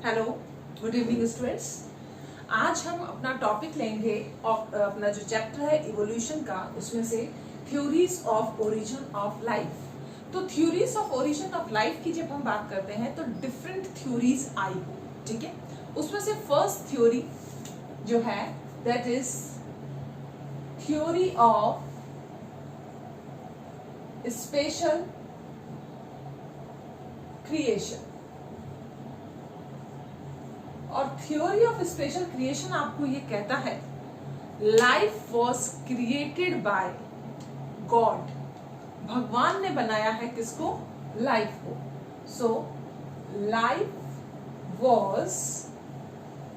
Hello, good evening students. आज हम अपना टॉपिक लेंगे और अपना जो चैप्टर है इवोल्यूशन का, उसमें से theories of origin of life. तो theories of origin of life की जब हम बात करते हैं तो डिफरेंट थ्योरीज आई हो, ठीक है। उसमें से फर्स्ट थ्योरी जो है that is theory of special creation. और थ्योरी ऑफ स्पेशल क्रिएशन आपको ये कहता है life was created by God. भगवान ने बनाया है किसको? लाइफ को। So life was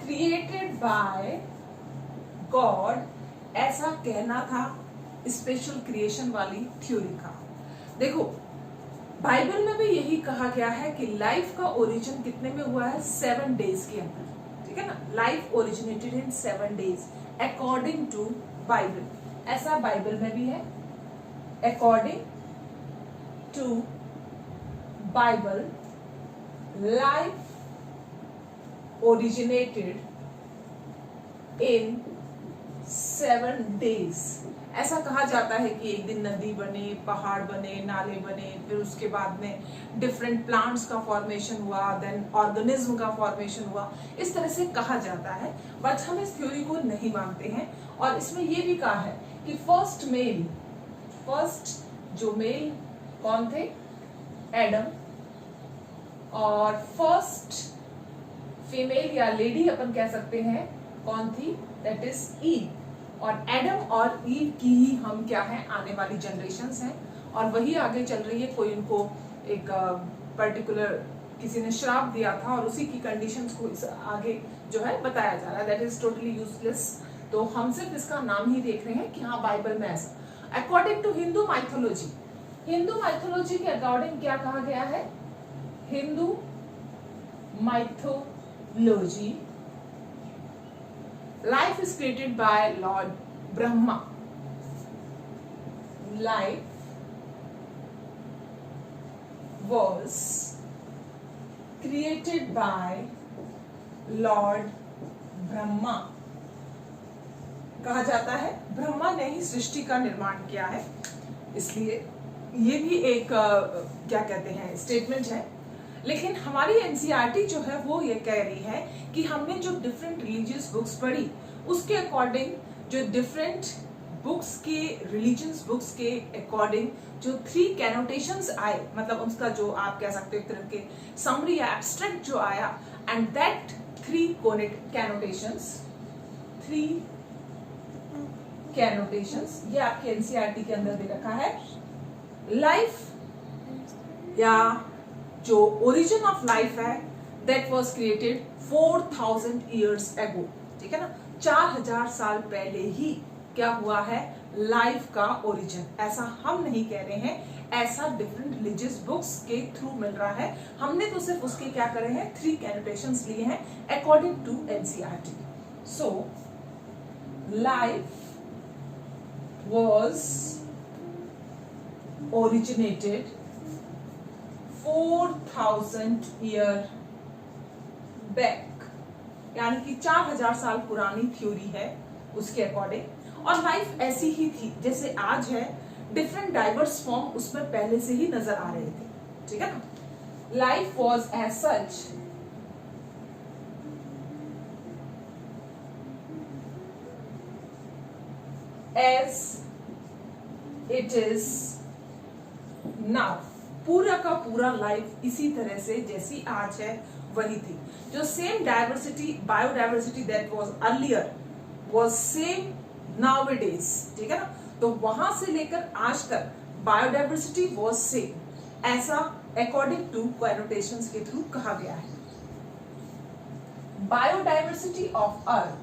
created by God, ऐसा कहना था स्पेशल क्रिएशन वाली थ्योरी का। देखो, बाइबल में भी यही कहा गया है कि लाइफ का ओरिजिन कितने में हुआ है? 7 डेज के अंदर, ठीक है ना। Life originated in 7 days according to Bible. ऐसा बाइबल में भी है, according to Bible life originated in 7 days. ऐसा कहा जाता है कि एक दिन नदी बने, पहाड़ बने, नाले बने, फिर उसके बाद में डिफरेंट प्लांट्स का फॉर्मेशन हुआ, देन ऑर्गेनिज्म का फॉर्मेशन हुआ। इस तरह से कहा जाता है, बट हम इस थ्योरी को नहीं मानते हैं। और इसमें यह भी कहा है कि फर्स्ट जो मेल कौन थे? एडम। और फर्स्ट फीमेल या लेडी अपन कह सकते हैं कौन थी? That is Eve. और एडम और ईव की ही हम क्या है? आने वाली जनरेशंस हैं। और वही आगे चल रही है। कोई उनको एक पर्टिकुलर किसी ने श्राप दिया था और उसी की कंडीशंस को आगे जो है बताया जा रहा है। That is totally useless. तो हम सिर्फ इसका नाम ही देख रहे हैं कि हाँ बाइबल में ऐसा। According to Hindu mythology, Hindu mythology के अकॉर्डिंग क्या कहा गया है? Hindu mythology life is created by Lord Brahma. Life was created by Lord Brahma. कहा जाता है ब्रह्मा ने ही सृष्टि का निर्माण किया है। इसलिए ये भी एक क्या कहते हैं स्टेटमेंट है। लेकिन हमारी एनसीईआरटी जो है वो ये कह रही है कि हमने जो डिफरेंट रिलीजियस बुक्स पढ़ी उसके अकॉर्डिंग, जो डिफरेंट बुक्स के रिलीजियस बुक्स के अकॉर्डिंग जो 3 कैनोटेशंस आए, मतलब उसका जो आप कह सकते हो एक तरह के समरी या एब्स्ट्रैक्ट जो आया, एंड दैट 3 कैनोटेशंस ये आपके एनसीईआरटी के अंदर दे रखा है। लाइफ या जो ओरिजिन ऑफ लाइफ है that was created 4000 years ago, ठीक है ना। 4000 साल पहले ही क्या हुआ है? लाइफ का ओरिजिन। ऐसा हम नहीं कह रहे हैं, ऐसा डिफरेंट रिलीजियस बुक्स के थ्रू मिल रहा है। हमने तो सिर्फ उसके क्या करे हैं? 3 कैनोटेशंस लिए हैं according to NCERT. So life was originated 4000 year back, यानी कि 4000 साल पुरानी थ्योरी है उसके अकॉर्डिंग। और लाइफ ऐसी ही थी जैसे आज है, डिफरेंट डाइवर्स फॉर्म उसमें पहले से ही नजर आ रहे थे, ठीक है ना। Life was as such as it is now. पूरा का पूरा लाइफ इसी तरह से जैसी आज है वही थी। जो same diversity, biodiversity that was earlier was same nowadays, ठीक है ना। तो वहां से लेकर आज तक बायोडाइवर्सिटी वाज सेम, ऐसा अकॉर्डिंग टू कैनोटेशंस के थ्रू कहा गया है। Biodiversity of earth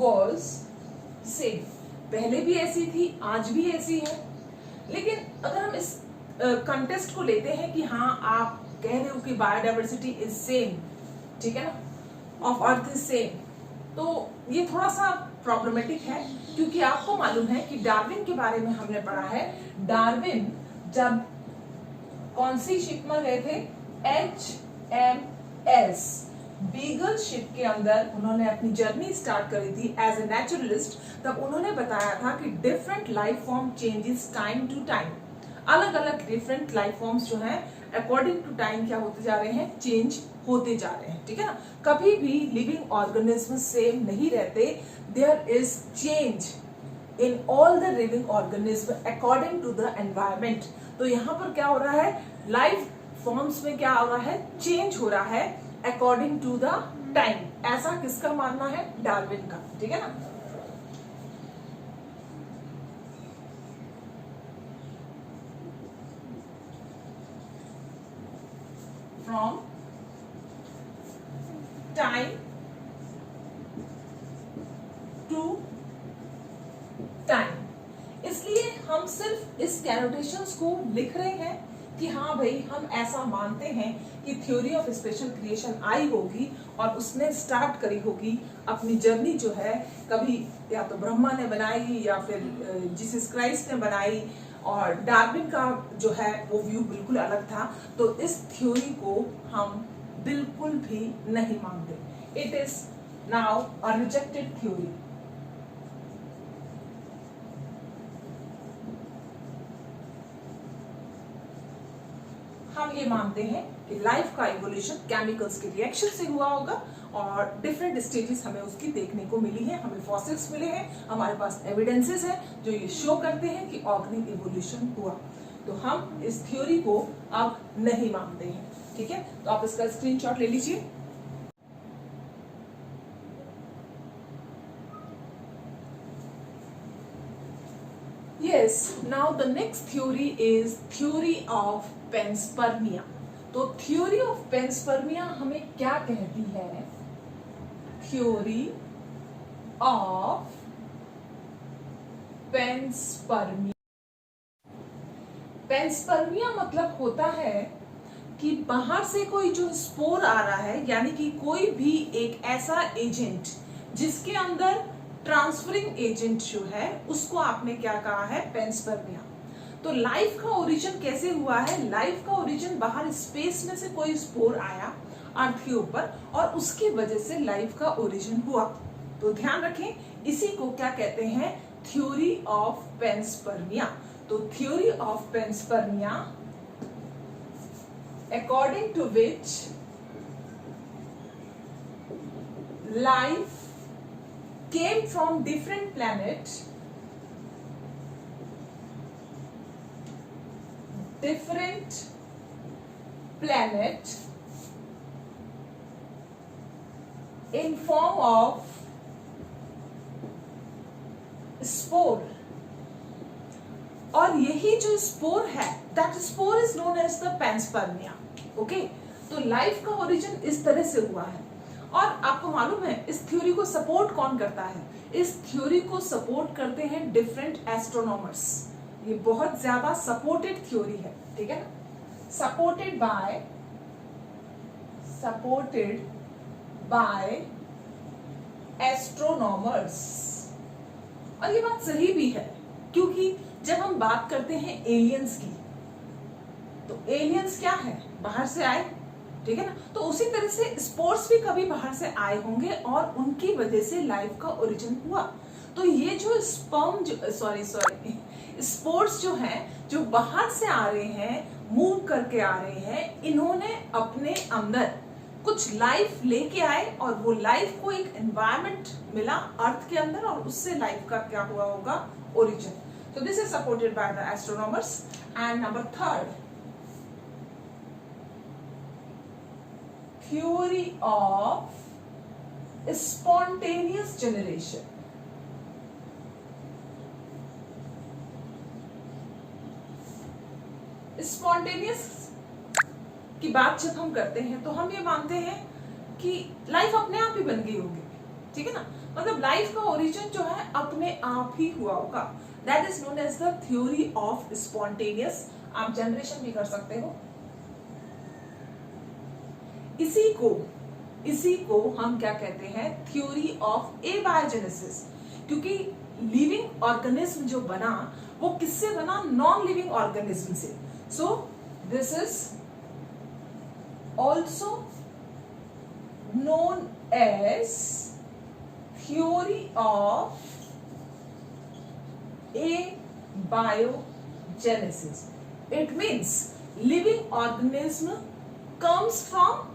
was same। पहले भी ऐसी थी, आज भी ऐसी है। लेकिन अगर हम इस कंटेस्ट को लेते हैं कि हाँ आप कह रहे हो कि बायोडाइवर्सिटी इज सेम, ठीक है ना, ऑफ अर्थ इज सेम, तो ये थोड़ा सा प्रॉब्लमेटिक है, क्योंकि आपको मालूम है कि डार्विन के बारे में हमने पढ़ा है। डार्विन जब कौन सी शिप में गए थे, HMS बीगल शिप के अंदर उन्होंने अपनी जर्नी स्टार्ट करी थी एज ए नेचुरलिस्ट। तब उन्होंने बताया था कि different life form changes time to time, अलग अलग डिफरेंट लाइफ फॉर्म्स जो हैं अकॉर्डिंग टू टाइम क्या होते जा रहे हैं, चेंज होते जा रहे हैं, ठीक है ना। कभी भी लिविंग ऑर्गेनिज्म सेम नहीं रहते, there is change in all the living organism according to the environment. तो यहाँ पर क्या हो रहा है, लाइफ फॉर्म्स में क्या हो रहा है, चेंज हो रहा है अकॉर्डिंग टू द टाइम। ऐसा किसका मानना है, डार्विन का, ठीक है ना। फ्रॉम टाइम टू टाइम, इसलिए हम सिर्फ इस कैनोटेशंस को लिख रहे हैं कि हाँ भाई हम ऐसा मानते हैं कि theory of special creation I होगी और उसने स्टार्ट करी होगी अपनी जर्नी जो है, कभी या तो ब्रह्मा ने बनाई या फिर जीसस क्राइस्ट ने बनाई, और डार्विन का जो है वो व्यू बिल्कुल अलग था। तो इस थ्योरी को हम बिल्कुल भी नहीं मानते। It is now a rejected theory. हम ये मानते हैं कि लाइफ का इवोल्यूशन केमिकल्स के रिएक्शन से हुआ होगा और डिफरेंट स्टेजेस हमें उसकी देखने को मिली है, हमें फॉसिल्स मिले हैं, हमारे पास एविडेंसेस हैं जो ये शो करते हैं कि ऑर्गेनिक इवोल्यूशन हुआ। तो हम इस थ्योरी को अब नहीं मानते हैं, ठीक है। तो आप इसका स्क्रीनशॉट ले लीजिए। Yes, now the next theory is theory of panspermia। तो थ्योरी ऑफ पेंसपर्मिया हमें क्या कहती है, थ्योरी ऑफ पेंसपर्मिया। पेंसपर्मिया मतलब होता है कि बाहर से कोई जो स्पोर आ रहा है, यानी कि कोई भी एक ऐसा एजेंट जिसके अंदर ट्रांसफरिंग एजेंट जो है उसको आपने क्या कहा है, पेंसपर्मिया। तो लाइफ का ओरिजिन कैसे हुआ है, लाइफ का ओरिजिन बाहर स्पेस में से कोई स्पोर आया अर्थ के ऊपर और उसकी वजह से लाइफ का ओरिजिन हुआ। तो ध्यान रखें, इसी को क्या कहते हैं, थ्योरी ऑफ पेंसपर्मिया। तो theory of panspermia according to which life came from different planet, in form of spore, और यही जो स्पोर है that spore is known as the panspermia। Okay, तो लाइफ का ओरिजिन इस तरह से हुआ है। और आपको मालूम है इस थ्योरी को सपोर्ट कौन करता है, इस थ्योरी को सपोर्ट करते हैं डिफरेंट एस्ट्रोनॉमर्स। ये बहुत ज्यादा सपोर्टेड थ्योरी है, ठीक है ना, सपोर्टेड बाय एस्ट्रोनॉमर्स। और ये बात सही भी है, क्योंकि जब हम बात करते हैं एलियंस की, तो एलियंस क्या है, बाहर से आए, ठीक है ना। तो उसी तरह से स्पोर्ट्स भी कभी बाहर से आए होंगे और उनकी वजह से लाइफ का ओरिजिन हुआ। तो ये जो स्पोर्ट्स जो हैं, जो बाहर से आ रहे हैं, मूव करके आ रहे हैं, इन्होंने अपने अंदर कुछ लाइफ लेके आए और वो लाइफ को एक एनवायरनमेंट मिला अर्थ के अंदर और उससे लाइफ का क्या हुआ होगा, ओरिजिन। तो this is supported by the astronomers. And number third, theory of spontaneous generation। Spontaneous की बात जब हम करते हैं तो हम ये मानते हैं कि लाइफ अपने आप ही बन गई होगी, ठीक है ना, मतलब लाइफ का ओरिजिन जो है अपने आप ही हुआ होगा। That is known as the theory of spontaneous. आप जनरेशन भी कर सकते हो। इसी को हम क्या कहते हैं, थ्योरी ऑफ एबायोजेनेसिस। क्योंकि लिविंग ऑर्गेनिज्म जो बना वो किससे बना, नॉन लिविंग ऑर्गेनिज्म से. So this is also known as theory of abiogenesis. It means living organism comes from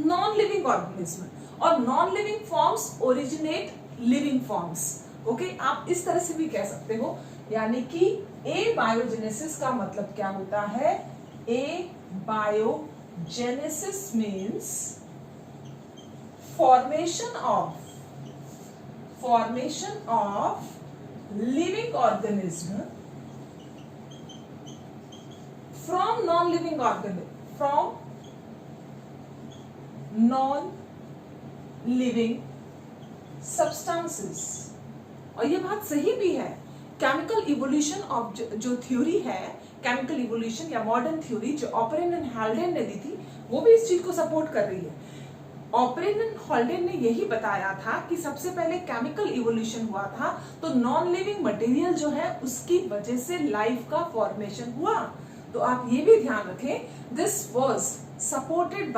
non-living organism और non-living forms originate living forms. Okay? आप इस तरह से भी कह सकते हो. यानी कि abiogenesis का मतलब क्या होता है, abiogenesis means formation of living organism from non-living organism, from non-living substances. और ये बात सही भी है. केमिकल इवोल्यूशन ऑफ जो थ्योरी है, केमिकल इवोल्यूशन या मॉडर्न थ्योरी जो ऑपरेन एंड हाल्डेन ने दी थी, वो भी इस चीज को सपोर्ट कर रही है. ऑपरेन एंड हाल्डेन ने यही बताया था कि सबसे पहले केमिकल इवोल्यूशन हुआ था, तो नॉन लिविंग मटेरियल जो है उसकी वजह से लाइफ का फॉर्मेशन हुआ. तो आप ये भी ध्यान रखें, this was supported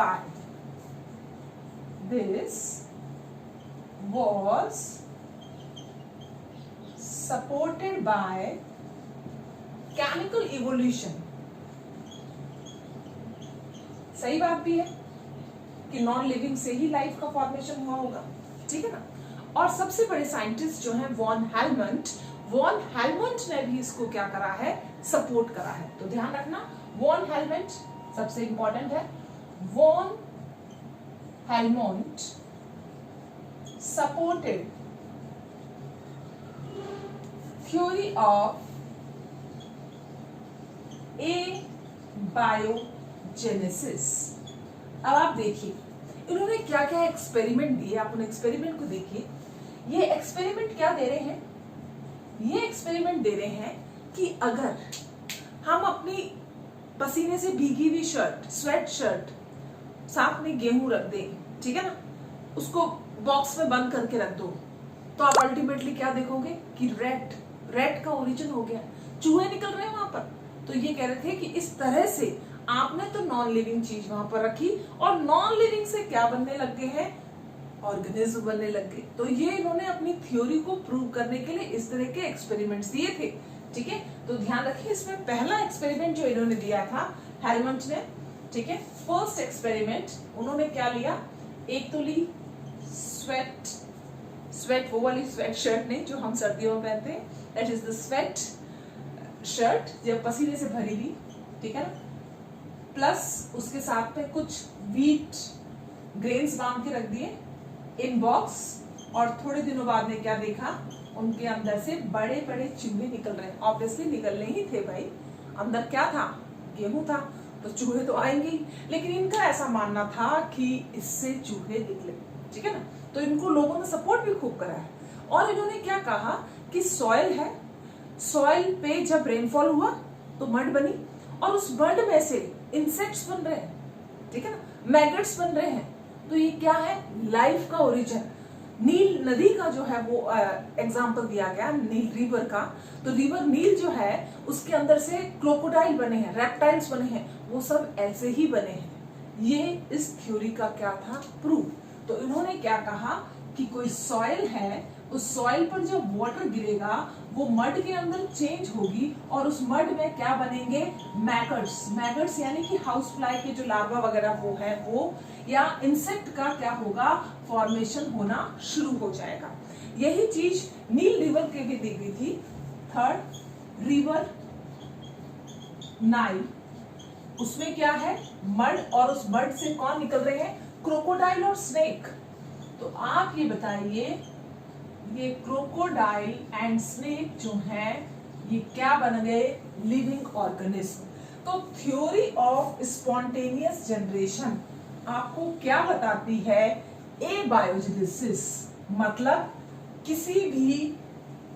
by chemical evolution. सही बात भी है कि नॉन लिविंग से ही लाइफ का फॉर्मेशन हुआ होगा. ठीक है ना. और सबसे बड़े साइंटिस्ट जो हैं वॉन हेलमंट ने भी इसको क्या करा है, सपोर्ट करा है. तो ध्यान रखना, वॉन हेलमंट सबसे इंपॉर्टेंट है. Von Helmont supported theory of abiogenesis. अब आप देखिए इन्होंने क्या क्या एक्सपेरिमेंट दिए. आप उन एक्सपेरिमेंट को देखिए. ये एक्सपेरिमेंट क्या दे रहे हैं, ये एक्सपेरिमेंट दे रहे हैं कि अगर हम अपनी पसीने से भीगी हुई शर्ट, स्वेट शर्ट, साथ में गेहूं रख दें, ठीक है ना, उसको बॉक्स में बंद करके रख दो, तो आप अल्टीमेटली क्या देखोगे कि रेड का ओरिजिन हो गया, चूहे निकल रहे हैं वहां पर. तो ये कह रहे थे कि इस तरह से आपने तो नॉन लिविंग चीज वहां पर रखी और नॉन लिविंग से क्या बनने लग गए हैं, ऑर्गेनिज्म बनने लग गए. तो ये इन्होंने अपनी थ्योरी को प्रूव करने के लिए इस तरह के एक्सपेरिमेंट्स दिए थे. ठीक है. तो ध्यान रखिए, इसमें पहला एक्सपेरिमेंट जो इन्होंने दिया था हेलमंट ने, ठीक है, फर्स्ट एक्सपेरिमेंट उन्होंने क्या लिया, एक तो ली स्वेट वो वाली स्वेट शर्ट नहीं जो हम सर्दियों में पहनते हैं, that is the sweat shirt जब पसीने से भरी हुई, ठीक है ना, प्लस उसके साथ में कुछ व्हीट ग्रेन्स बांध के रख दिए इन बॉक्स. और थोड़े दिनों बाद में क्या देखा, उनके अंदर से बड़े बड़े चूहे निकल रहे हैं. ऑब्वियसली निकलने ही थे भाई, अंदर क्या था, गेहूं था, तो चूहे तो आएंगे ही. लेकिन इनका ऐसा मानना था कि इससे चूहे निकले. ठीक है ना. तो इनको लोगों ने सपोर्ट भी खूब करा है. और इन्होंने क्या कहा कि सॉइल है, सॉइल पे जब रेनफॉल हुआ तो मड बनी और उस मड में से इंसेक्ट्स बन रहे हैं, ठीक है ना, मैगट्स बन रहे हैं. तो ये क्या है, लाइफ का ओरिजिन. नील नदी का जो है वो एग्जांपल दिया गया, नील रिवर का. तो रिवर नील जो है उसके अंदर से क्रोकोडाइल बने हैं, रेप्टाइल्स बने हैं, वो सब ऐसे ही बने हैं. ये इस थ्योरी का क्या था, प्रूफ. तो इन्होंने क्या कहा कि कोई सॉइल है, उस सॉइल पर जब वाटर गिरेगा वो मड के अंदर चेंज होगी और उस मड में क्या बनेंगे, मैगट्स यानी कि हाउस फ्लाई के जो लार्वा वगैरह वो है वो, या इंसेक्ट का क्या होगा, फॉर्मेशन होना शुरू हो जाएगा. यही चीज नील रिवर के भी दी गई थी. थर्ड रिवर नाइल, उसमें क्या है, मड, और उस मड से कौन निकल रहे हैं, क्रोकोडाइल और स्नेक. तो आप ये बताइए, ये क्रोकोडाइल एंड स्नेक जो है ये क्या बन गए, लिविंग ऑर्गेनिज्म. तो थ्योरी ऑफ स्पॉन्टेनियस जनरेशन आपको क्या बताती है, एबायोजेनेसिस मतलब किसी भी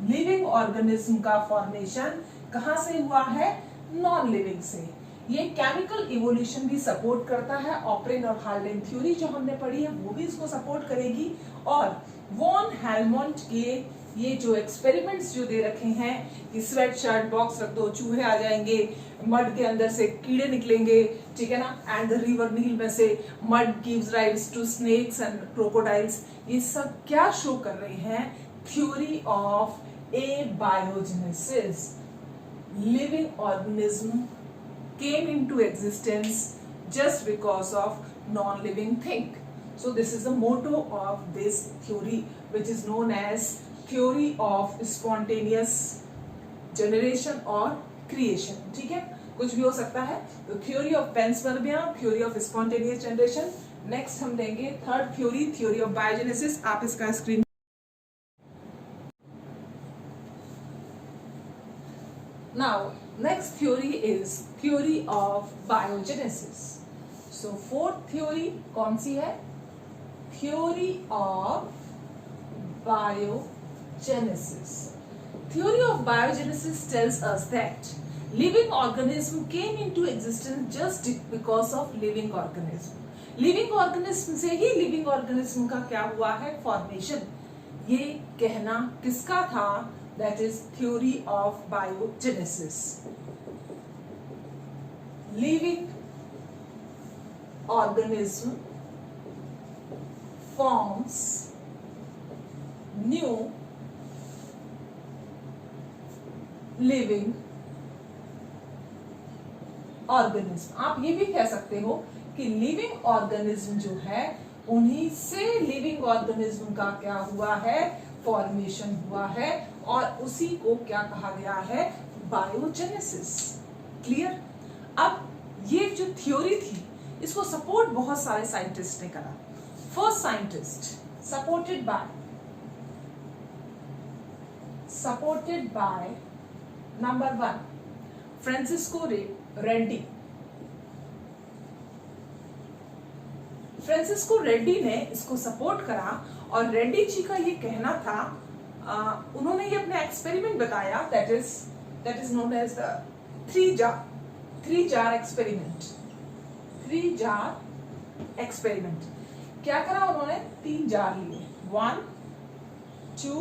लिविंग ऑर्गेनिज्म का फॉर्मेशन कहां से हुआ है, नॉन लिविंग से. ये केमिकल इवोल्यूशन भी सपोर्ट करता है. ऑपरेन और हाल्डेन थ्योरी जो हमने पढ़ी है वो भी इसको सपोर्ट करेगी. और वॉन हेलमंट के ये जो एक्सपेरिमेंट्स जो दे रखे हैं कि स्वेट शर्ट बॉक्स रख दो, चूहे आ जाएंगे, मड के अंदर से कीड़े निकलेंगे, ठीक है ना, एंड द रिवर नील में से mud gives rise to snakes and crocodiles, ये सब क्या शो कर रहे हैं? Theory of abiogenesis. Living organism came into existence just because of non-living thing. So this is the motto of this theory, which is known as theory of spontaneous generation or creation. ठीक है, कुछ भी हो सकता है. तो theory of panspermia, theory of spontaneous generation. Next हम देंगे third theory, theory of biogenesis. आप इसका screen Now, next theory is theory of biogenesis. So, fourth theory कौन सी है? Theory of biogenesis. Theory of biogenesis tells us that living organism came into existence just because of living organism. Living organism से ही living organism का क्या हुआ है? Formation. ये कहना किसका था? That is theory of biogenesis. Living organism forms new living organism. आप ये भी कह सकते हो कि लिविंग ऑर्गेनिज्म जो है उन्हीं से लिविंग ऑर्गेनिज्म का क्या हुआ है? फॉर्मेशन हुआ है, और उसी को क्या कहा गया है? बायोजेनेसिस. क्लियर? अब ये जो थ्योरी थी इसको सपोर्ट बहुत सारे साइंटिस्ट ने करा. First scientist supported by number 1 Francisco Reddy. Francisco Reddy ने इसको सपोर्ट करा, और रेड्डी जी का ये कहना था, उन्होंने ये अपना एक्सपेरिमेंट बताया, that is known as the 3 jar experiment. 3 jar experiment. क्या करा उन्होंने? 3 जार लिए, 1 2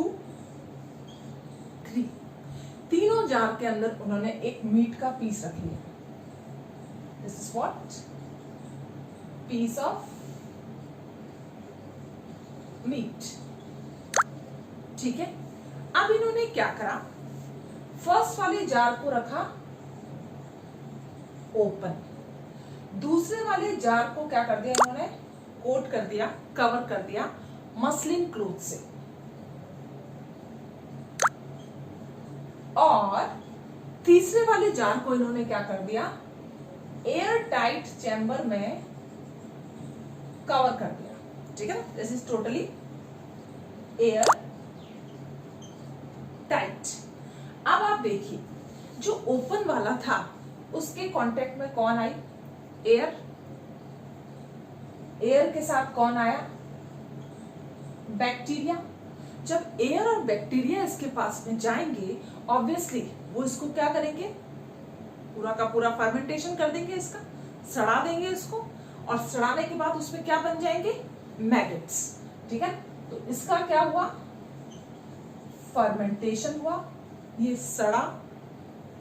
3. तीनों जार के अंदर उन्होंने एक मीट का पीस रख लिया. This is what? Piece of meat. ठीक है. अब इन्होंने क्या करा? फर्स्ट वाले जार को रखा ओपन, दूसरे वाले जार को क्या कर दिया इन्होंने? कोट कर दिया, कवर कर दिया मसलिन क्लॉथ से, और तीसरे वाले जार को इन्होंने क्या कर दिया? एयर टाइट चैम्बर में कवर कर दिया. ठीक है ना? This is totally air tight. अब आप देखिए, जो ओपन वाला था उसके कांटेक्ट में कौन आई? एयर. एयर के साथ कौन आया? बैक्टीरिया. जब एयर और बैक्टीरिया इसके पास में जाएंगे, ऑब्वियसली वो इसको क्या करेंगे? पूरा का पूरा फर्मेंटेशन कर देंगे, इसका सड़ा देंगे इसको, और सड़ाने के बाद उसमें क्या बन जाएंगे? मैगट्स. ठीक है. तो इसका क्या हुआ? फर्मेंटेशन हुआ, ये सड़ा,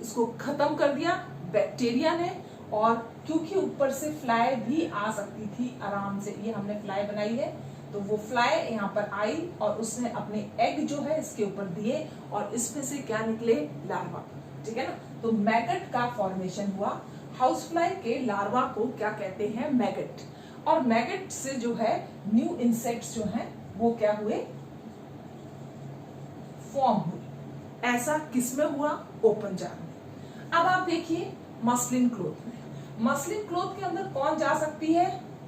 इसको खत्म कर दिया बैक्टीरिया ने, और क्योंकि ऊपर से फ्लाई भी आ सकती थी आराम से, ये हमने फ्लाई बनाई है, तो वो फ्लाई यहाँ पर आई और उसने अपने एग जो है इसके ऊपर दिए, और इसमें से क्या निकले? लार्वा. ठीक है ना? तो मैगट का फॉर्मेशन हुआ. हाउस फ्लाई के लार्वा को क्या कहते हैं? मैगट. और मैगट से जो है न्यू इंसेक्ट्स जो हैं वो क्या हुए? फॉर्म हुए. ऐसा किसमें हुआ? ओपन जार में. अब आप देखिए मसलिन क्लॉथ में. मसलिन क्लॉथ के अंदर कौन जा सकती है?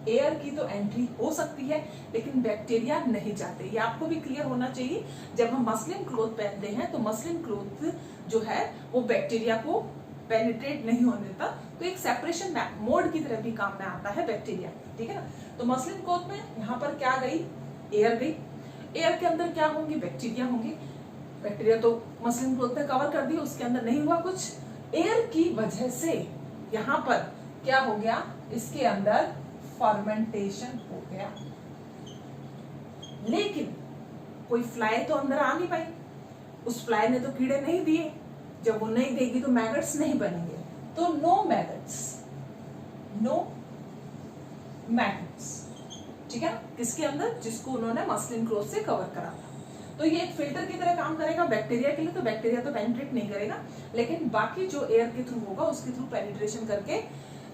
एयर की तो एंट्री हो सकती है, लेकिन बैक्टीरिया नहीं जाते. ये आपको भी क्लियर होना चाहिए. जब हम मसलिन क्लॉथ पहनते हैं तो मसलिन क्लॉथ जो है वो बैक्टीरिया को पेनिट्रेट नहीं होने देता, तो एक सेपरेशन मोड की तरह भी काम में आता है बैक्टीरिया. ठीक है ना? तो मसलिन क्लॉथ में यहाँ पर क्या गई? एयर गई. एयर के अंदर क्या होंगे? बैक्टीरिया होंगे. बैक्टीरिया तो मसलिन क्लॉथ ने कवर कर दी, उसके अंदर नहीं हुआ कुछ. एयर की वजह से यहाँ पर क्या हो गया? इसके अंदर फर्मेंटेशन हो गया, लेकिन कोई फ्लाई तो अंदर आ नहीं पाई. उस फ्लाई ने तो कीड़े नहीं दिए, जब वो नहीं देगी तो मैगट्स नहीं बनेंगे, तो नो मैगट्स, नो मैगट्स, ठीक है ना, किसके अंदर, जिसको उन्होंने मस्लिन क्लॉथ से कवर करा था। तो ये एक फिल्टर की तरह काम करेगा बैक्टीरिया के लिए, तो बैक्टीरिया तो पेनिट्रेट नहीं करेगा, लेकिन बाकी जो एयर के थ्रू होगा उसके थ्रू पेनिट्रेशन करके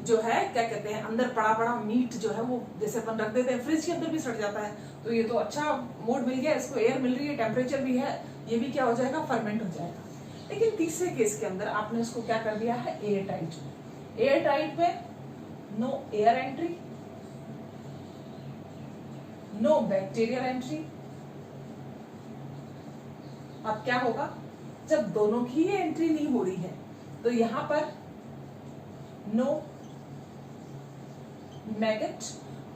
जो है क्या कहते हैं, अंदर पड़ा पड़ा मीट जो है वो जैसे अपन रख देते हैं फ्रिज के अंदर भी सड़ जाता है, तो ये तो अच्छा मोड मिल गया इसको, एयर मिल रही है, टेम्परेचर भी है, ये भी क्या हो जाएगा, फर्मेंट हो जाएगा। लेकिन तीसरे केस के अंदर आपने इसको क्या कर दिया है, एयर टाइट। एयर टाइट में no air entry, no bacterial entry. अब क्या होगा, जब दोनों की ही एंट्री नहीं हो रही है तो यहां पर नो मैगट,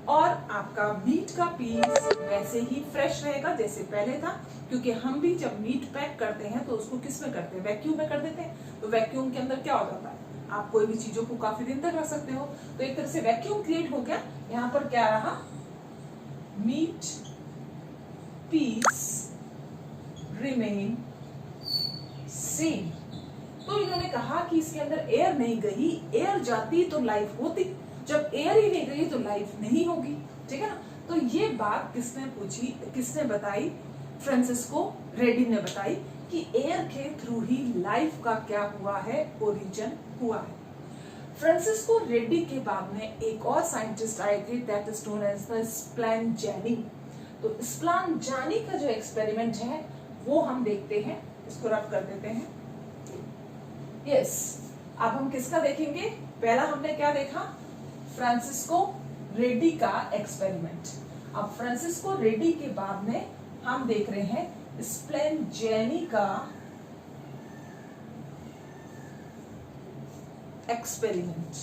और आपका मीट का पीस वैसे ही फ्रेश रहेगा जैसे पहले था, क्योंकि हम भी जब मीट पैक करते हैं तो उसको किस में करते हैं, वैक्यूम में कर देते हैं। तो वैक्यूम के अंदर क्या हो जाता है, आप कोई भी चीजों को काफी दिन तक रख सकते हो, तो एक तरह से वैक्यूम क्रिएट हो गया। यहाँ पर क्या रहा, मीट पीस रिमेन सेम। तो इन्होंने कहा कि इसके अंदर एयर नहीं गई, एयर जाती तो लाइफ होती, जब एयर ही नहीं गई तो लाइफ नहीं होगी, ठीक है ना। तो ये बात किसने पूछी, किसने बताई, फ्रांसिस्को रेड्डी ने बताई कि एयर के थ्रू ही लाइफ का क्या हुआ है, ओरिजिन हुआ है। फ्रांसिस्को रेड्डी के बाद में एक और साइंटिस्ट आए थे, that is known as the Spallanzani. तो स्प्लैंजानी का जो एक्सपेरिमेंट है वो हम देखते हैं, इसको रब कर देते हैं। यस, अब हम किसका देखेंगे, पहला हमने क्या देखा, फ्रांसिस्को रेड्डी का एक्सपेरिमेंट। अब फ्रांसिस्को रेड्डी के बाद में हम देख रहे हैं स्प्लैंजानी का एक्सपेरिमेंट।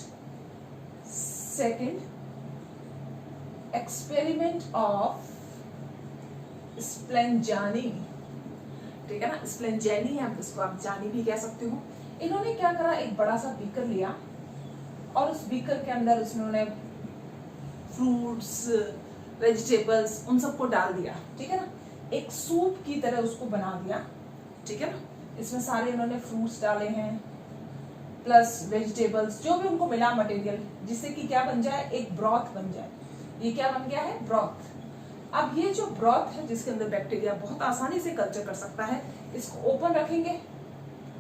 सेकंड एक्सपेरिमेंट ऑफ स्प्लैंजानी, ठीक है ना, स्प्लैंजानी है, इसको आप जानी भी कह सकते हो। इन्होंने क्या करा, एक बड़ा सा बीकर लिया और उस बीकर के अंदर उन्होंने फ्रूट्स, वेजिटेबल्स, उन सबको डाल दिया, ठीक है ना, एक सूप की तरह उसको बना दिया, ठीक है ना। इसमें सारे इन्होंने फ्रूट्स डाले हैं प्लस वेजिटेबल्स, जो भी उनको मिला मटेरियल, जिससे कि क्या बन जाए, एक ब्रॉथ बन जाए। ये क्या बन गया है, ब्रॉथ। अब ये जो ब्रॉथ है जिसके अंदर बैक्टीरिया बहुत आसानी से कल्चर कर सकता है, इसको ओपन रखेंगे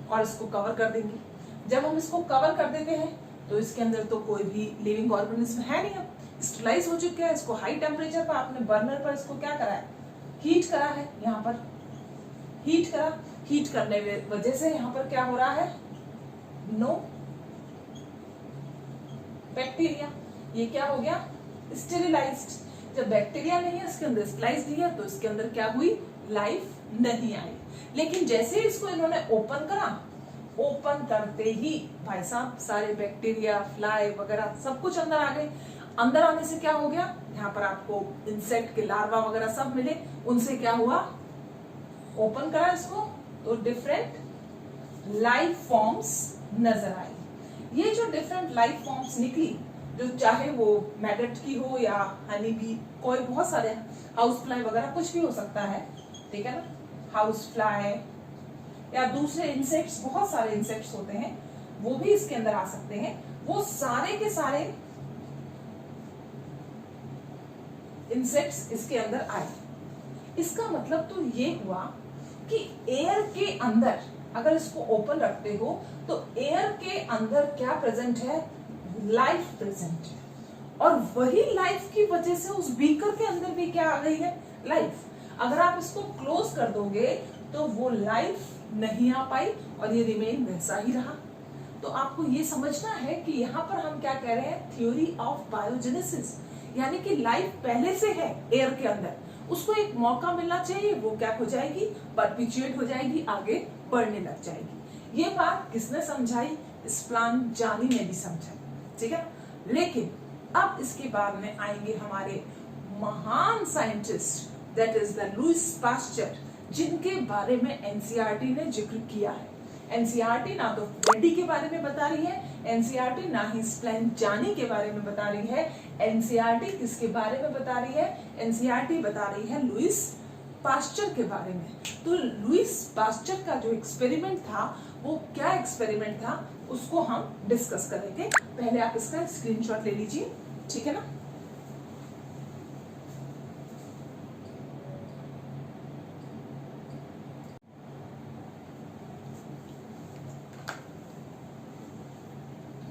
और इसको कवर कर देंगे। जब हम इसको कवर कर देते हैं तो इसके अंदर तो कोई भी लिविंग ऑर्गेनिज्म है नहीं, अब स्टरलाइज हो चुका है। इसको हाई टेम्परेचर पर आपने बर्नर पर इसको क्या करा है, हीट करा है, यहाँ पर हीट करा, हीट करने वजह से यहाँ पर क्या हो रहा है, नो बैक्टीरिया। ये क्या हो गया, स्टेरिलाइज्ड। जब बैक्टीरिया नहीं है इसके अंदर, स्टरलाइज्ड नहीं है, तो इसके अंदर क्या हुई, लाइफ नहीं आई। लेकिन जैसे इसको इन्होंने ओपन करा, ओपन करते ही भाई साहब सारे बैक्टीरिया, फ्लाई वगैरह सब कुछ अंदर आ गए। अंदर आने से क्या हो गया, यहाँ पर आपको इंसेक्ट के लार्वा वगैरह सब मिले, उनसे क्या हुआ, ओपन करा इसको तो डिफरेंट लाइफ फॉर्म्स नजर आई। ये जो डिफरेंट लाइफ फॉर्म्स निकली, जो चाहे वो मैगट की हो या हनी बी, कोई बहुत सारे हाउस फ्लाई वगैरह कुछ भी हो सकता है, ठीक है ना, हाउस फ्लाई या दूसरे इंसेक्ट्स, बहुत सारे इंसेक्ट्स होते हैं, वो भी इसके अंदर आ सकते हैं। वो सारे के सारे इंसेक्ट्स इसके अंदर आए। इसका मतलब तो ये हुआ कि एयर के अंदर अगर इसको ओपन रखते हो तो एयर के अंदर क्या प्रेजेंट है, लाइफ प्रेजेंट है, और वही लाइफ की वजह से उस बीकर के अंदर भी क्या आ गई है, लाइफ। अगर आप इसको क्लोज कर दोगे तो वो लाइफ नहीं आ पाई और ये रिमेन वैसा ही रहा। तो आपको ये समझना है कि यहाँ पर हम क्या कह रहे हैं, थ्योरी ऑफ बायोजेनेसिस, यानी कि लाइफ पहले से है एयर के अंदर, उसको एक मौका मिलना चाहिए, वो क्या हो जाएगी, परपिचुएट हो जाएगी, आगे बढ़ने लग जाएगी। ये बात किसने समझाई, स्प्लैंजानी ने भी समझाई, ठीक है। लेकिन अब इसके बाद में आएंगे हमारे महान scientist, that is the Lewis pasture, जिनके बारे में एनसीईआरटी ने जिक्र किया है। एनसीईआरटी ना तो रेड्डी के बारे में बता रही है, एनसीईआरटी ना ही स्प्लैंजानी के बारे में बता रही है। एनसीईआरटी किसके बारे में बता रही है, एनसीईआरटी बता रही है लुईस पास्चर के बारे में। तो लुईस पास्चर का जो एक्सपेरिमेंट था वो क्या एक्सपेरिमेंट था उसको हम डिस्कस करेंगे। पहले आप इसका स्क्रीनशॉट ले लीजिए, ठीक है ना।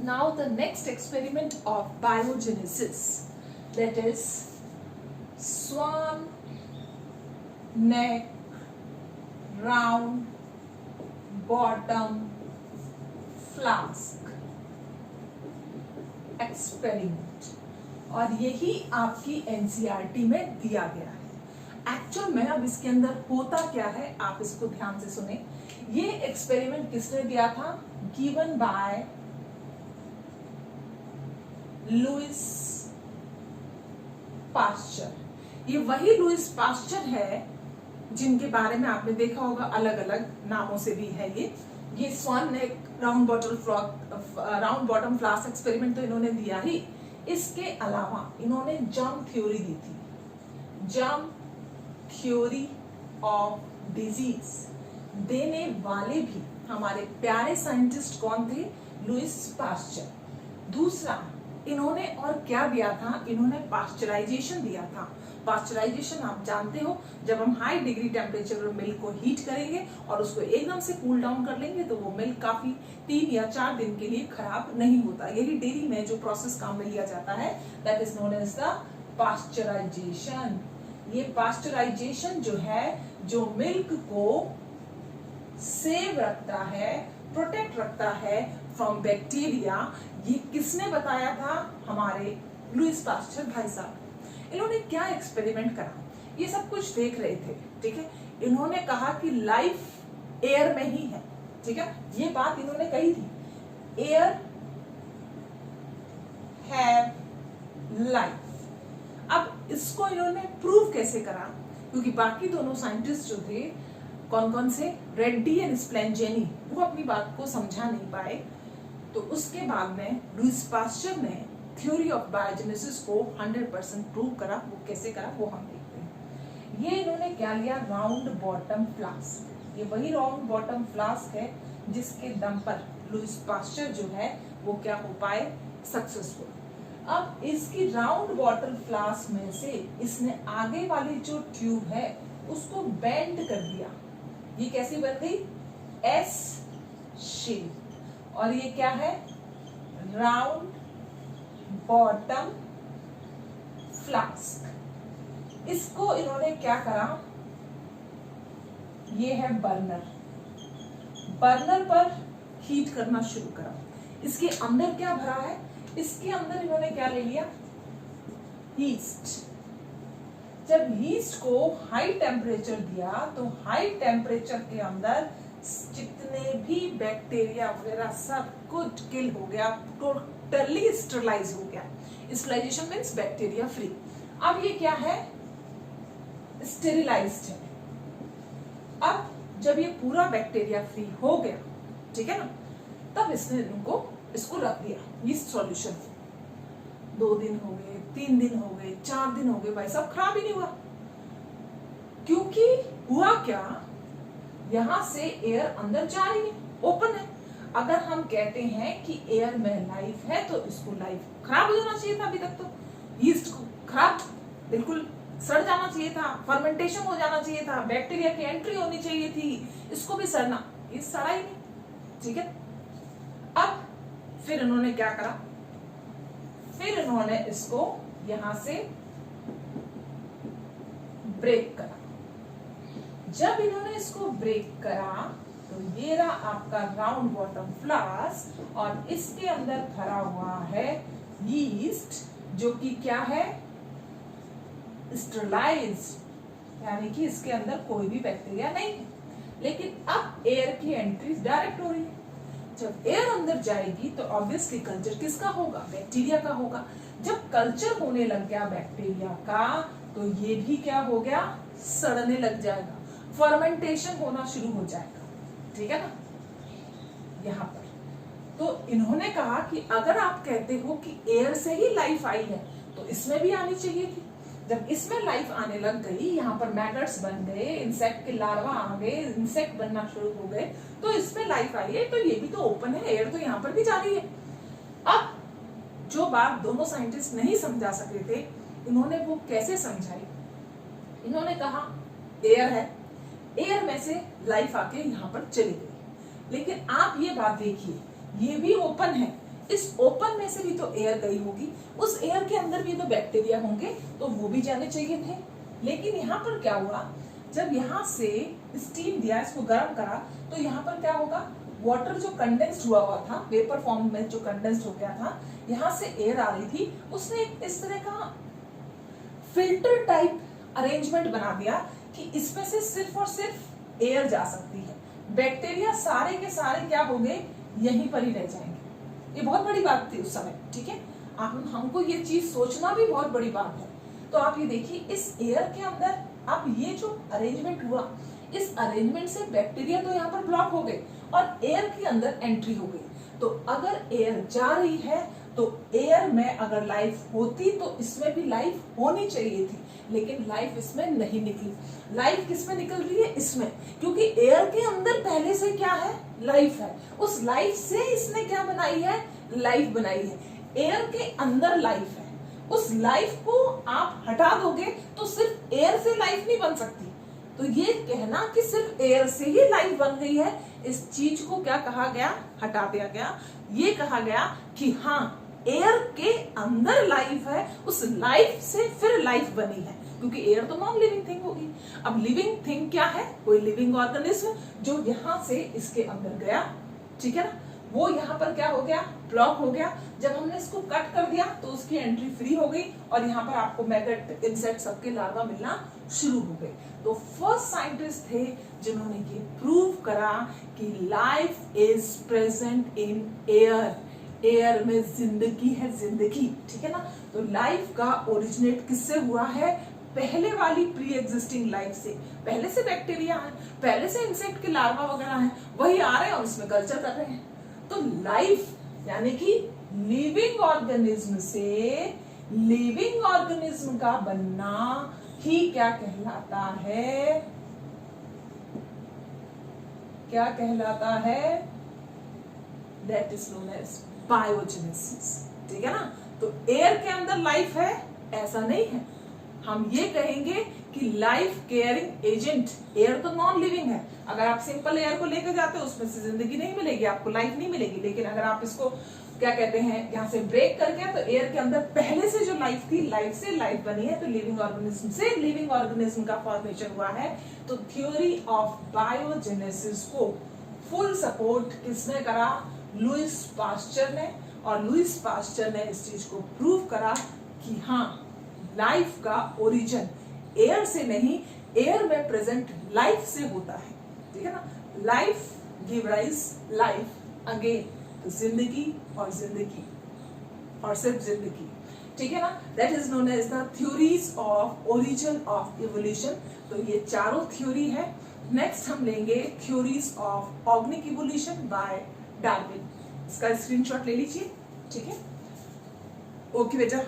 Now the next experiment of biogenesis, that is swan neck round bottom flask experiment, और यही आपकी एनसीईआरटी में दिया गया है। एक्चुअल में अब इसके अंदर होता क्या है आप इसको ध्यान से सुने। ये एक्सपेरिमेंट किसने दिया था? Given by Lewis pasture. ये वही लुईस पास्चर है जिनके बारे में आपने देखा होगा, अलग अलग नामों से भी है ये स्वान नेक राउंड बॉटम फ्लास्क एक्सपेरिमेंट तो इन्होंने दिया ही। इसके अलावा इन्होंने जर्म थ्योरी दी थी, जर्म थ्योरी ऑफ डिजीज देने वाले भी हमारे प्यारे साइंटिस्ट कौन थे? Lewis pasture. दूसरा इन्होंने और क्या दिया था? इन्होंने पास्चराइजेशन दिया था। पास्चराइजेशन आप जानते हो, जब हम हाई डिग्री टेम्परेचर पर मिल्क को हीट करेंगे और उसको एकदम से कूल डाउन कर लेंगे तो वो मिल्क काफी 3 या 4 दिन के लिए खराब नहीं होता। यही डेयरी में जो प्रोसेस काम में लिया जाता है that is known as the pasteurization. ये पास्चराइजेशन जो है, जो मिल्क को सेव रखता है, प्रोटेक्ट रखता है फ्रॉम बैक्टीरिया, ये किसने बताया था? हमारे लुईस पास्चर भाई साहब। इन्होंने क्या एक्सपेरिमेंट करा? ये सब कुछ देख रहे थे, ठीक है। इन्होंने कहा कि लाइफ एयर में ही है, ठीक है। ये बात इन्होंने कही थी, एयर हैव लाइफ। अब इसको इन्होंने प्रूव कैसे करा? क्योंकि बाकी दोनों साइंटिस्ट जो थे, कौन कौन से, रेड्डी एंड स्प्लेंजेनी, वो अपनी बात को समझा नहीं पाए। तो उसके बाद में लुईस पास्चर ने थ्योरी ऑफ बायोजेनेसिस को 100% प्रूव करा। वो कैसे करा वो हम देखते हैं। ये इन्होंने क्या लिया? Round bottom flask. ये वही राउंड बॉटम फ्लास्क है जिसके दम पर लुईस पास्चर जो है वो क्या हो पाए? सक्सेसफुल। अब इसकी राउंड बॉटम फ्लास्क में से इसने आगे वाली जो ट्यूब है उसको बेंड कर दिया। ये कैसी बन गई? S shape. और ये क्या है? Round bottom flask. इसको इन्होंने क्या करा? ये है बर्नर, बर्नर पर हीट करना शुरू करा। इसके अंदर क्या भरा है? इसके अंदर इन्होंने क्या ले लिया? यीस्ट। जब यीस्ट को हाई टेम्परेचर दिया तो हाई टेम्परेचर के अंदर जितने भी बैक्टीरिया वगैरह सब कुछ किल हो गया, टोटली स्टरलाइज हो गया। Sterilization means bacteria free. अब ये क्या है? स्टेरिलाइज्ड है। अब जब ये पूरा बैक्टीरिया फ्री हो गया, ठीक है ना, तब इसने इसको रख दिया यीस्ट सॉल्यूशन। 2 दिन हो गए, 3 दिन हो गए, 4 दिन हो गए, भाई सब खराब ही नहीं हुआ। क्योंकि हुआ क्या? यहां से एयर अंदर जा रही है, ओपन है। अगर हम कहते हैं कि एयर में लाइफ है तो इसको लाइफ खराब हो जाना चाहिए था। अभी तक तो यीस्ट को खराब, बिल्कुल सड़ जाना चाहिए था, फर्मेंटेशन हो जाना चाहिए था, बैक्टीरिया की एंट्री होनी चाहिए थी, इसको भी सड़ना, ये सड़ा ही नहीं, ठीक है। अब फिर इन्होंने क्या करा? फिर इन्होंने इसको यहां से ब्रेक करा। जब इन्होंने इसको ब्रेक करा तो ये रहा आपका राउंड बॉटम फ्लास्क और इसके अंदर भरा हुआ है यीस्ट, जो कि क्या है? स्टरलाइज्ड, यानी कि इसके अंदर कोई भी बैक्टीरिया नहीं है। लेकिन अब एयर की एंट्री डायरेक्ट हो रही है। जब एयर अंदर जाएगी तो ऑब्वियसली कल्चर किसका होगा? बैक्टीरिया का होगा। जब कल्चर होने लग गया बैक्टीरिया का तो ये भी क्या हो गया? सड़ने लग जाएगा, फर्मेंटेशन होना शुरू हो जाएगा, ठीक है ना। यहां पर तो इन्होंने कहा कि अगर आप कहते हो कि एयर से ही लाइफ आई है तो इसमें भी आनी चाहिए थी। जब इसमें लाइफ आने लग गई, यहाँ पर मैगट्स बन गए, इंसेक्ट के लार्वा आ गए, इंसेक्ट बनना शुरू हो गए, तो इसमें लाइफ आई है, तो ये भी तो ओपन है, एयर तो यहाँ पर भी जा रही है। अब जो बात दोनों साइंटिस्ट नहीं समझा सके थे, इन्होंने वो कैसे समझाई? इन्होंने कहा एयर है, एयर में से लाइफ आके यहाँ पर चली गई, लेकिन आप ये बात देखिए, ये भी ओपन है, इस ओपन में से भी तो एयर गई होगी, उस एयर के अंदर भी तो बैक्टीरिया होंगे, तो वो भी जाने चाहिए थे। लेकिन यहाँ पर क्या हुआ, जब यहाँ से स्टीम दिया, इसको गर्म करा, तो यहाँ पर क्या होगा, वाटर जो कंडेंस्ड हुआ था, वेपर फॉर्म में जो कंडेंस्ड हो गया था, यहाँ से एयर आ रही थी, उसने इस तरह का फिल्टर टाइप अरेंजमेंट बना दिया कि इसमें से सिर्फ और सिर्फ एयर जा सकती है, बैक्टीरिया सारे के सारे क्या हो गए, यहीं पर ही रह जाएंगे। ये बहुत बड़ी बात थी उस समय, ठीक है। हमको ये चीज सोचना भी बहुत बड़ी बात है। तो आप ये देखिए, इस एयर के अंदर अब ये जो अरेंजमेंट हुआ, इस अरेंजमेंट से बैक्टीरिया तो यहाँ पर ब्लॉक हो गए और एयर के अंदर एंट्री हो गई। तो अगर एयर जा रही है, तो एयर में अगर लाइफ होती तो इसमें भी लाइफ होनी चाहिए थी, लेकिन लाइफ इसमें नहीं निकली। लाइफ किसमें निकल रही है, इसमें, क्योंकि एयर के अंदर पहले से क्या है, लाइफ है। उस लाइफ से इसने क्या बनाई है, लाइफ बनाई है। एयर के अंदर लाइफ है, उस लाइफ को आप हटा दोगे तो सिर्फ एयर से लाइफ नहीं बन सकती। तो ये कहना कि सिर्फ एयर से ही लाइफ बन गई है, इस चीज को क्या कहा गया, हटा दिया गया। ये कहा गया कि हाँ, एयर के अंदर लाइफ है, उस लाइफ से फिर लाइफ बनी है, क्योंकि एयर तो नॉन लिविंग थिंग होगी। अब लिविंग थिंग क्या है, कोई लिविंग ऑर्गेनिज्म जो यहाँ से इसके अंदर गया, ठीक है ना, वो यहाँ पर क्या हो गया, ब्लॉक हो गया। जब हमने इसको कट कर दिया तो उसकी एंट्री फ्री हो गई और यहाँ पर आपको मैगट, इंसेक्ट सबके लार्वा मिलना शुरू हो गए। तो फर्स्ट साइंटिस्ट थे जिन्होंने ये प्रूव करा कि life is present in air, air में जिंदगी है, जिंदगी, ठीक है ना। तो लाइफ का ओरिजिनेट किससे हुआ है, पहले वाली प्री एग्जिस्टिंग लाइफ से। पहले से बैक्टीरिया है, पहले से इंसेक्ट के लार्वा वगैरह हैं, वही आ रहे हैं और उसमें कल्चर कर रहे हैं। तो लाइफ यानी कि लिविंग ऑर्गेनिज्म से लिविंग ऑर्गेनिज्म का बनना ही क्या कहलाता है, क्या कहलाता है, that is known as biogenesis, ठीक है ना। तो एयर के अंदर लाइफ है ऐसा नहीं है, हम ये कहेंगे कि लाइफ केयरिंग एजेंट, एयर तो नॉन लिविंग है। अगर आप सिंपल एयर को लेकर जाते हो उसमें से जिंदगी नहीं मिलेगी, आपको लाइफ नहीं मिलेगी। लेकिन अगर आप इसको क्या कहते हैं, यहाँ से ब्रेक करके, तो एयर के अंदर पहले से जो लाइफ थी, लाइफ से लाइफ बनी है, तो लिविंग ऑर्गेनिज्म से लिविंग ऑर्गेनिज्म का फॉर्मेशन हुआ है। तो थ्योरी ऑफ बायोजेनेसिस को फुल सपोर्ट किसने करा, लुईस पास्चर ने। और लुईस पास्चर ने इस चीज को प्रूव करा कि हाँ, लाइफ का ओरिजिन एयर से नहीं, एयर में प्रेजेंट लाइफ से होता है, ठीक है ना। Life give rise life again, तो जिंदगी और जिंदगी और सिर्फ जिंदगी, ठीक है ना। That is known as the theories of origin of evolution. तो ये चारों थ्योरी है। नेक्स्ट हम लेंगे theories of organic evolution by Darwin. इसका स्क्रीनशॉट ले लीजिए, ठीक है। ओके बेटा।